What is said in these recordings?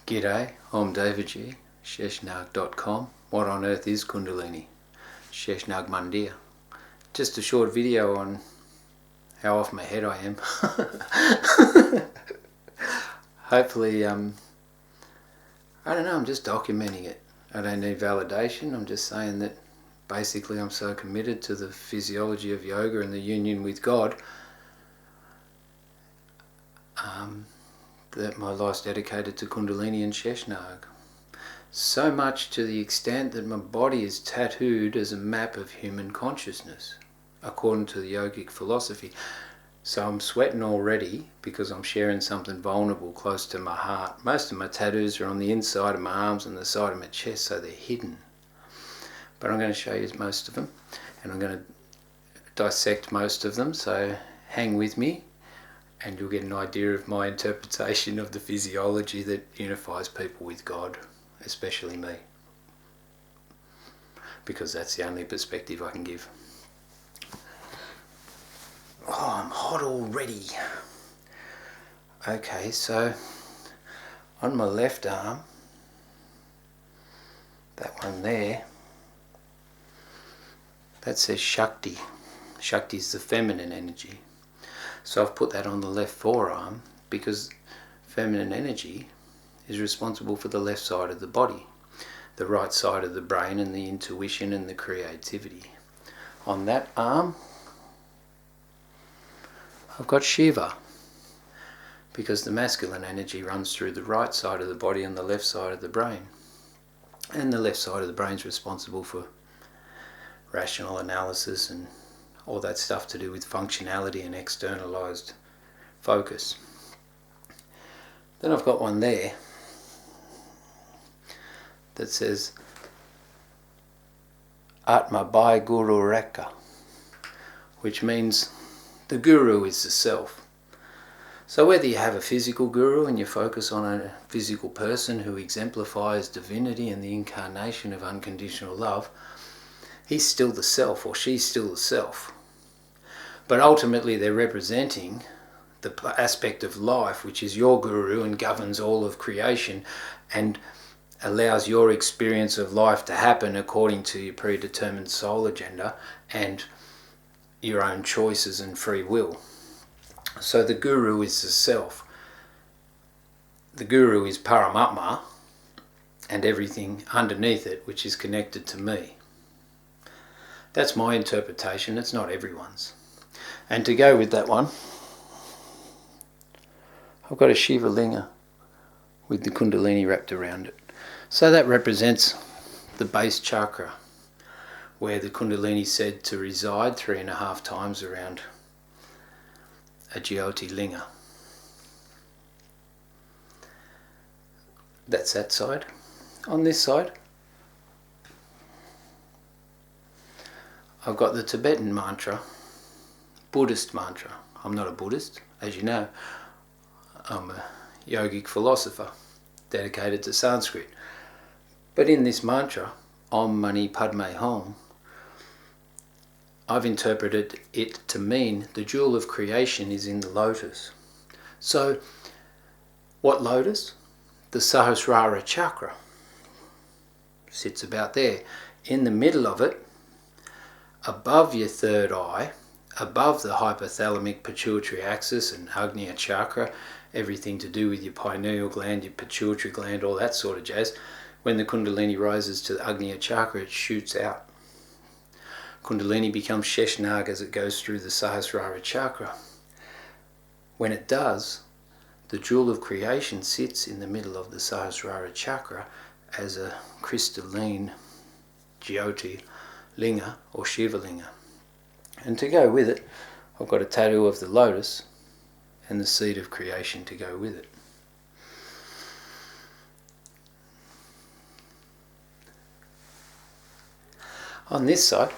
G'day, I'm David Sheshnag.com. What on earth is Kundalini? Sheshnag Mandir. Just a short video on how off my head I am. Hopefully, I don't know, I'm just documenting it. I don't need validation. I'm just saying that basically I'm so committed to the physiology of yoga and the union with God that my life's dedicated to Kundalini and Sheshnag. So much to the extent that my body is tattooed as a map of human consciousness, according to the yogic philosophy. So I'm sweating already because I'm sharing something vulnerable close to my heart. Most of my tattoos are on the inside of my arms and the side of my chest, so they're hidden. But I'm going to show you most of them, and I'm going to dissect most of them, so hang with me and you'll get an idea of my interpretation of the physiology that unifies people with God, especially me, because that's the only perspective I can give. Oh, I'm hot already. Okay, so on my left arm, that one there, that says Shakti. Shakti is the feminine energy. So I've put that on the left forearm because feminine energy is responsible for the left side of the body, the right side of the brain and the intuition and the creativity. On that arm, I've got Shiva, because the masculine energy runs through the right side of the body and the left side of the brain. And the left side of the brain is responsible for rational analysis and all that stuff to do with functionality and externalized focus. Then I've got one there that says Atma Bhai Guru Rekha, which means the guru is the self. So whether you have a physical guru and you focus on a physical person who exemplifies divinity and the incarnation of unconditional love, he's still the self, or she's still the self. But ultimately they're representing the aspect of life which is your guru and governs all of creation and allows your experience of life to happen according to your predetermined soul agenda and your own choices and free will. So the guru is the self. The guru is Paramatma and everything underneath it which is connected to me. That's my interpretation, it's not everyone's. And to go with that one, I've got a Shiva Linga with the Kundalini wrapped around it. So that represents the base chakra, where the Kundalini is said to reside 3.5 times around a Jyoti Linga. That's that side. On this side, I've got the Tibetan mantra, Buddhist mantra. I'm not a Buddhist, as you know. I'm a yogic philosopher dedicated to Sanskrit. But in this mantra, Om Mani Padme Hum, I've interpreted it to mean the jewel of creation is in the lotus. So, what lotus? The Sahasrara chakra sits about there. In the middle of it, above your third eye, above the hypothalamic pituitary axis and Agnya chakra, everything to do with your pineal gland, your pituitary gland, all that sort of jazz. When the Kundalini rises to the Agnya chakra, it shoots out. Kundalini becomes Sheshnag as it goes through the Sahasrara chakra. When it does, the jewel of creation sits in the middle of the Sahasrara chakra as a crystalline Jyoti Linga or Shiva Linga. And to go with it, I've got a tattoo of the lotus and the seed of creation to go with it. On this side,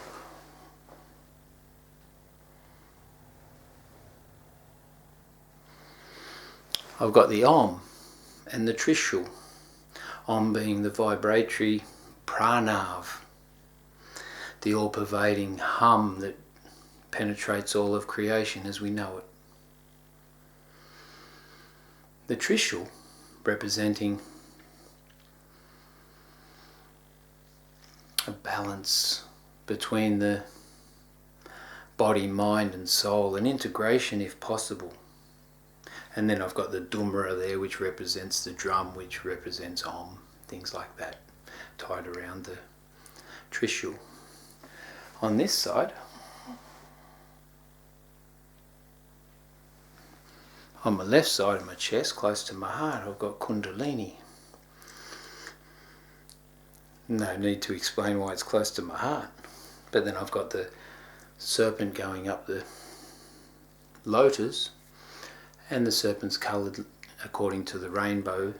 I've got the Om and the Trishul. Om being the vibratory pranav, the all-pervading hum that penetrates all of creation as we know it. The Trishul, representing balance between the body, mind and soul, and integration if possible. And then I've got the Dumra there, which represents the drum, which represents Om, things like that, tied around the Trishul. On this side, on my left side of my chest, close to my heart, I've got Kundalini. No need to explain why it's close to my heart. But then I've got the serpent going up the lotus, and the serpent's coloured according to the rainbow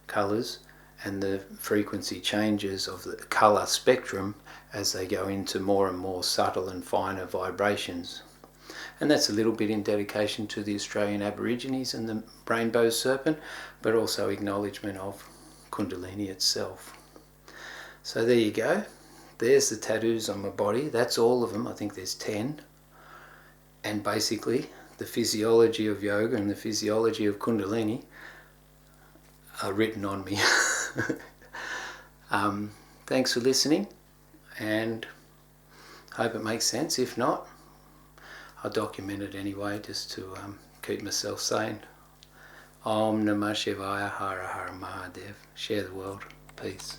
colours and the frequency changes of the colour spectrum as they go into more and more subtle and finer vibrations. And that's a little bit in dedication to the Australian Aborigines and the rainbow serpent, but also acknowledgement of Kundalini itself. So there you go. There's the tattoos on my body. That's all of them. I think there's 10. And basically, the physiology of yoga and the physiology of Kundalini are written on me. Thanks for listening, and hope it makes sense. If not, I'll document it anyway, just to keep myself sane. Om Namah Shivaya, Hara Hara Mahadev. Share the world. Peace.